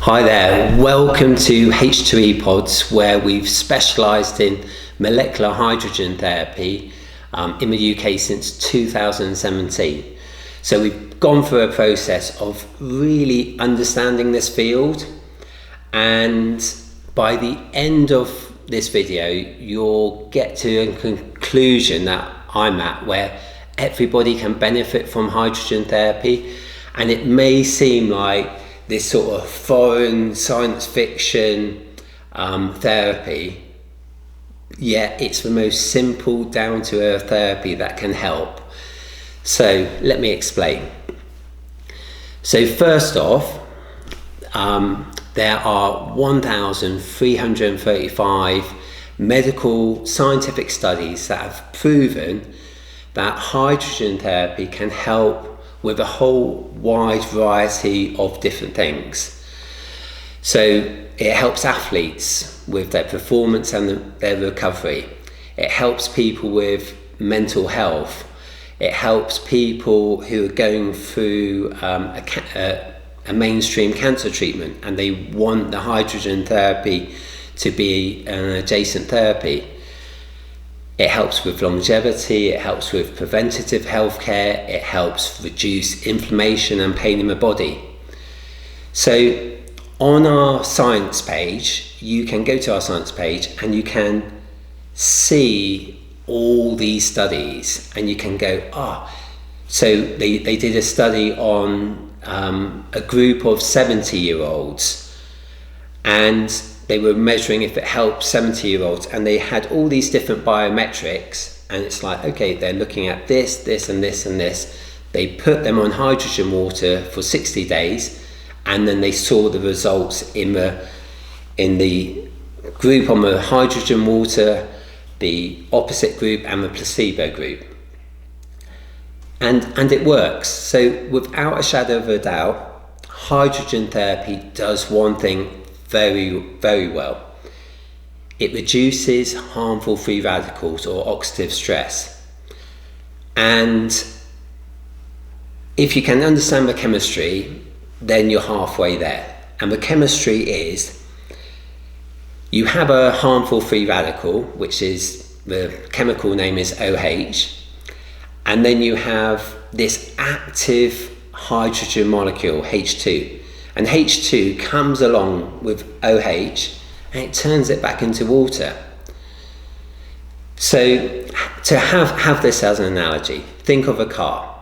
Hi there, welcome to H2E Pods, where we've specialised in molecular hydrogen therapy in the UK since 2017. So we've gone through a process of really understanding this field, and by the end of this video you'll get to a conclusion that I'm at, where everybody can benefit from hydrogen therapy. And it may seem like this sort of foreign science fiction therapy, yet it's the most simple, down-to-earth therapy that can help. So let me explain. So first off, there are 1,335 medical scientific studies that have proven that hydrogen therapy can help with a whole wide variety of different things. So it helps athletes with their performance and their recovery. It helps people with mental health. It helps people who are going through a mainstream cancer treatment and they want the hydrogen therapy to be an adjacent therapy. It helps with longevity, it helps with preventative healthcare, it helps reduce inflammation and pain in the body. So on our science page, you can go to our science page and you can see all these studies, and you can go, so they did a study on a group of 70-year-olds, and they were measuring if it helped 70-year-olds, and they had all these different biometrics, and it's like, okay, they're looking at this, this, and this, and this. They put them on hydrogen water for 60 days, and then they saw the results in the group on the hydrogen water, the opposite group, and the placebo group. And it works. So without a shadow of a doubt, hydrogen therapy does one thing very, very well. It reduces harmful free radicals or oxidative stress. And if you can understand the chemistry, then you're halfway there. And the chemistry is, you have a harmful free radical, which is, the chemical name is OH, and then you have this active hydrogen molecule, H2. And H2 comes along with OH and it turns it back into water. So to have this as an analogy, think of a car.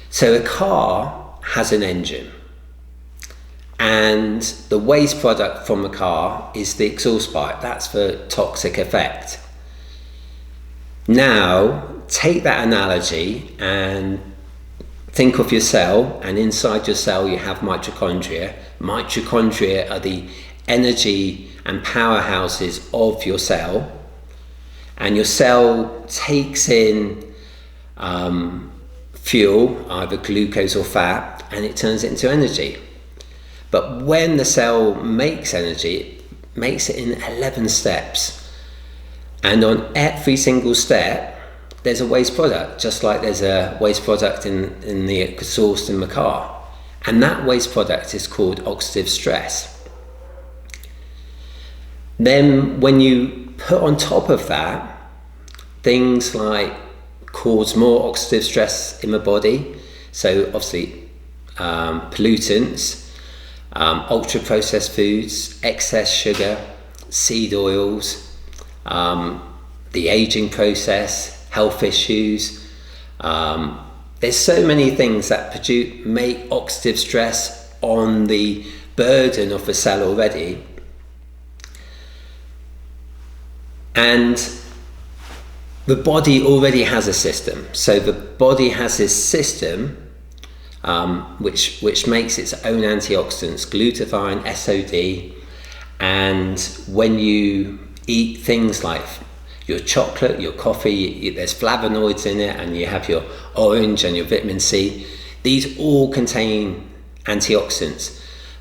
So a car has an engine, and the waste product from the car is the exhaust pipe. That's the toxic effect. Now take that analogy and think of your cell, and inside your cell you have mitochondria. Mitochondria are the energy and powerhouses of your cell, and your cell takes in fuel, either glucose or fat, and it turns it into energy. But when the cell makes energy, it makes it in 11 steps, and on every single step there's a waste product, just like there's a waste product in the exhaust in the car. And that waste product is called oxidative stress. Then when you put on top of that things like cause more oxidative stress in the body, so obviously pollutants, ultra processed foods, excess sugar, seed oils, the aging process, health issues. There's so many things that make oxidative stress on the burden of the cell already. And the body already has a system. So the body has this system which makes its own antioxidants, glutathione, SOD, and when you eat things like your chocolate, your coffee, there's flavonoids in it, and you have your orange and your vitamin C. These all contain antioxidants.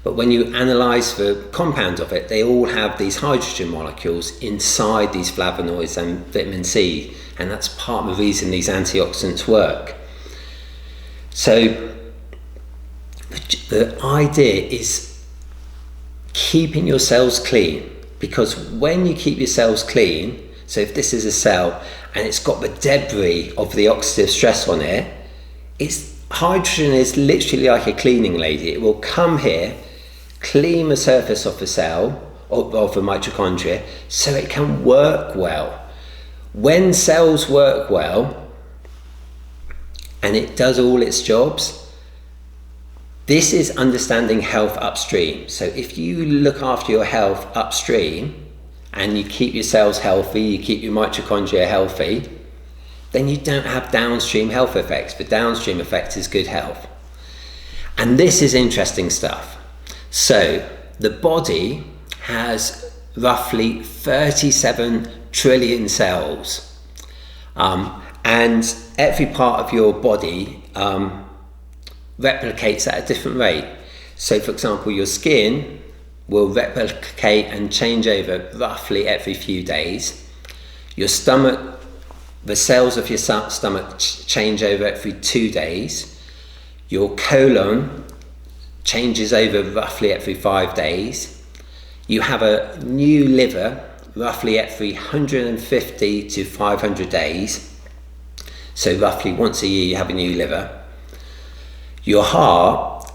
But when you analyze the compound of it, they all have these hydrogen molecules inside these flavonoids and vitamin C, and that's part of the reason these antioxidants work. So the The idea is keeping your cells clean, because when you keep your cells clean, so if this is a cell and it's got the debris of the oxidative stress on it, hydrogen is literally like a cleaning lady. It will come here, clean the surface of the cell, of the mitochondria, so it can work well. When cells work well and it does all its jobs, this is understanding health upstream. So if you look after your health upstream and you keep your cells healthy, you keep your mitochondria healthy, then you don't have downstream health effects. The downstream effect is good health. And this is interesting stuff. So the body has roughly 37 trillion cells. And every part of your body replicates at a different rate. So for example, your skin will replicate and change over roughly every few days. Your stomach, the cells of your stomach change over every 2 days. Your colon changes over roughly every 5 days. You have a new liver roughly every 150 to 500 days. So roughly once a year you have a new liver. Your heart,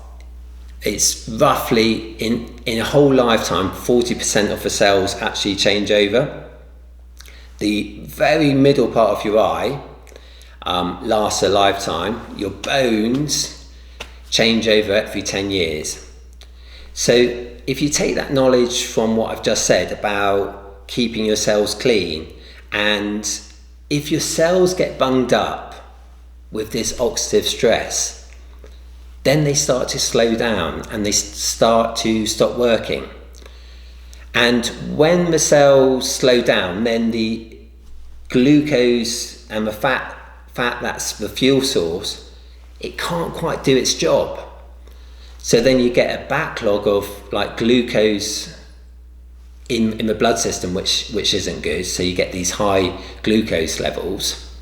it's roughly in a whole lifetime, 40% of the cells actually change over. The very middle part of your eye lasts a lifetime. Your bones change over every 10 years. So if you take that knowledge from what I've just said about keeping your cells clean, and if your cells get bunged up with this oxidative stress, then they start to slow down and they start to stop working. And when the cells slow down, then the glucose and the fat that's the fuel source, it can't quite do its job. So then you get a backlog of like glucose in the blood system, which isn't good. So you get these high glucose levels.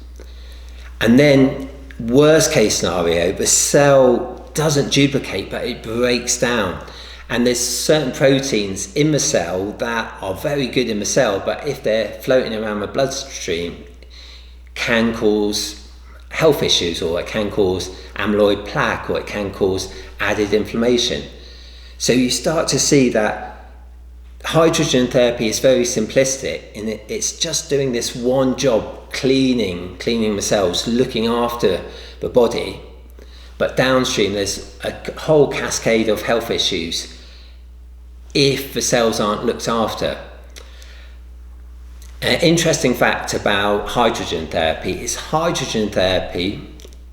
And then worst case scenario, the cell doesn't duplicate, but it breaks down. And there's certain proteins in the cell that are very good in the cell, but if they're floating around the bloodstream, can cause health issues, or it can cause amyloid plaque, or it can cause added inflammation. So you start to see that hydrogen therapy is very simplistic, and it's just doing this one job, cleaning the cells, looking after the body. But downstream, there's a whole cascade of health issues if the cells aren't looked after. An interesting fact about hydrogen therapy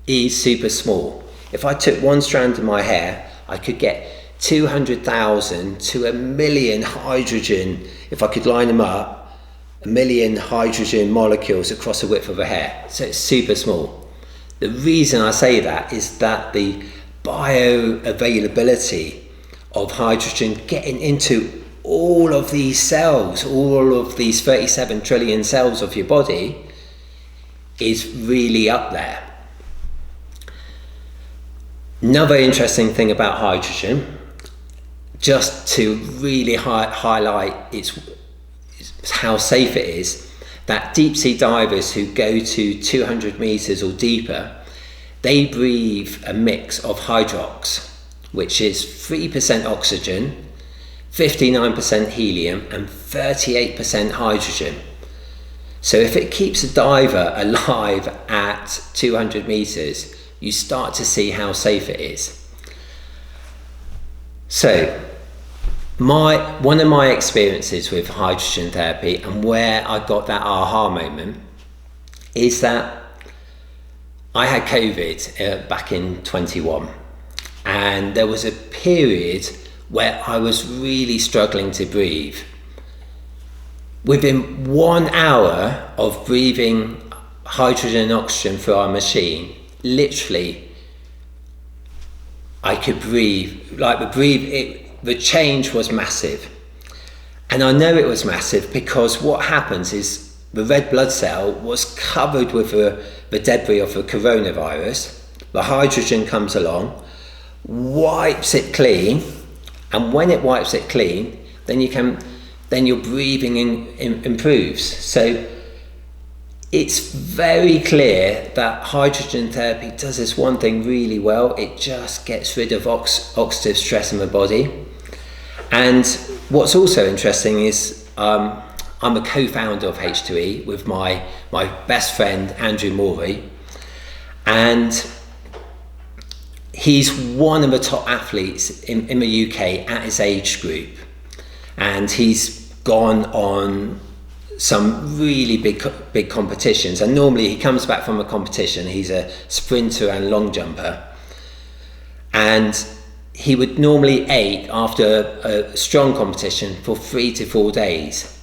is super small. If I took one strand of my hair, I could get 200,000 to 1 million hydrogen, if I could line them up, 1 million hydrogen molecules across the width of a hair. So it's super small. The reason I say that is that the bioavailability of hydrogen getting into all of these cells, all of these 37 trillion cells of your body, is really up there. Another interesting thing about hydrogen, just to really highlight how safe it is, that deep sea divers who go to 200 meters or deeper, they breathe a mix of hydrox, which is 3% oxygen, 59% helium, and 38% hydrogen. So if it keeps a diver alive at 200 meters, you start to see how safe it is. So one of my experiences with hydrogen therapy, and where I got that aha moment, is that I had COVID back in 21, and there was a period where I was really struggling to breathe. Within 1 hour of breathing hydrogen and oxygen through our machine, literally I could breathe. The change was massive. And I know it was massive because what happens is the red blood cell was covered with the debris of the coronavirus. The hydrogen comes along, wipes it clean, and when it wipes it clean, then your breathing improves. So it's very clear that hydrogen therapy does this one thing really well. It just gets rid of oxidative stress in the body. And what's also interesting is I'm a co-founder of H2E with my best friend Andrew Morey, and he's one of the top athletes in the UK at his age group, and he's gone on some really big competitions, and normally he comes back from a competition, he's a sprinter and long jumper, and he would normally ache after a strong competition for 3 to 4 days.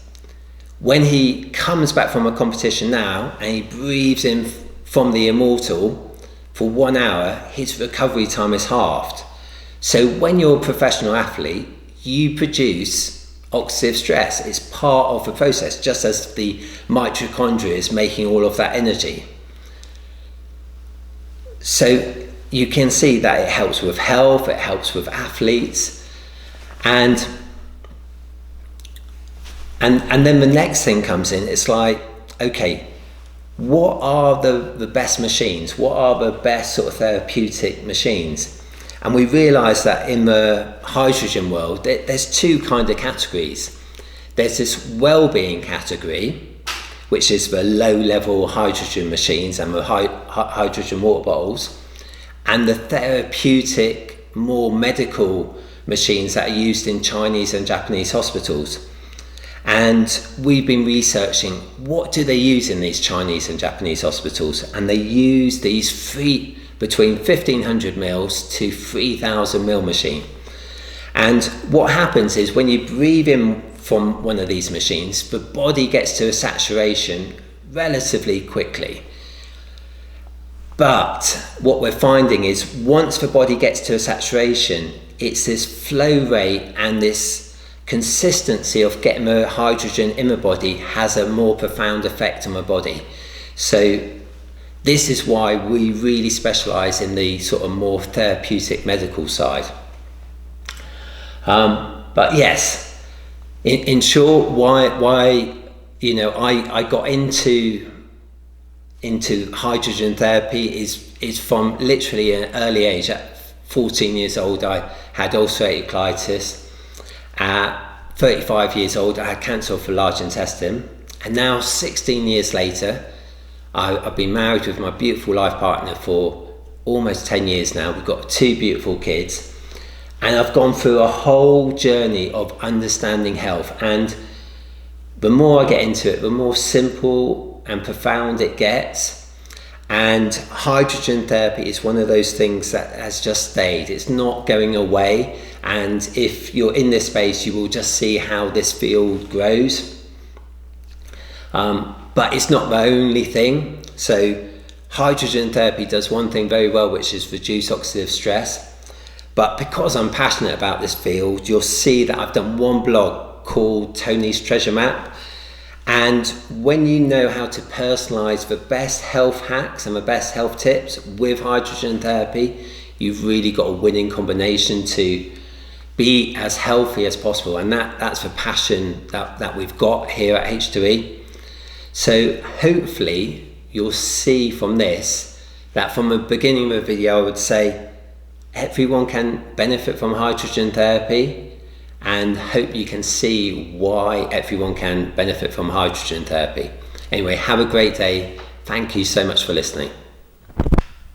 When he comes back from a competition now and he breathes in from the immortal for 1 hour, his recovery time is halved. So when you're a professional athlete, you produce oxidative stress. It's part of the process, just as the mitochondria is making all of that energy. So you can see that it helps with health, it helps with athletes, and then the next thing comes in. It's like, okay, what are the best machines? What are the best sort of therapeutic machines? And we realise that in the hydrogen world, there's two kind of categories. There's this well-being category, which is the low-level hydrogen machines and the hydrogen water bottles, and the therapeutic, more medical machines that are used in Chinese and Japanese hospitals. And we've been researching, what do they use in these Chinese and Japanese hospitals? And they use these between 1500 mils to 3000 mil machine. And what happens is when you breathe in from one of these machines, the body gets to a saturation relatively quickly. But what we're finding is once the body gets to a saturation, it's this flow rate and this consistency of getting the hydrogen in the body has a more profound effect on the body. So this is why we really specialise in the sort of more therapeutic medical side. But yes, in short, why I got into hydrogen therapy is from literally an early age. At 14 years old, I had ulcerative colitis. At 35 years old, I had cancer of the large intestine. And now, 16 years later, I've been married with my beautiful life partner for almost 10 years now. We've got 2 beautiful kids. And I've gone through a whole journey of understanding health. And the more I get into it, the more simple and profound it gets. And hydrogen therapy is one of those things that has just stayed. It's not going away. And if you're in this space, you will just see how this field grows. But it's not the only thing. So hydrogen therapy does one thing very well, which is reduce oxidative stress. But because I'm passionate about this field, you'll see that I've done one blog called Tony's Treasure Map. And when you know how to personalize the best health hacks and the best health tips with hydrogen therapy, you've really got a winning combination to be as healthy as possible. And that's the passion that we've got here at H2E. So hopefully you'll see from this that from the beginning of the video, I would say everyone can benefit from hydrogen therapy, and hope you can see why everyone can benefit from hydrogen therapy. Anyway, have a great day. Thank you so much for listening.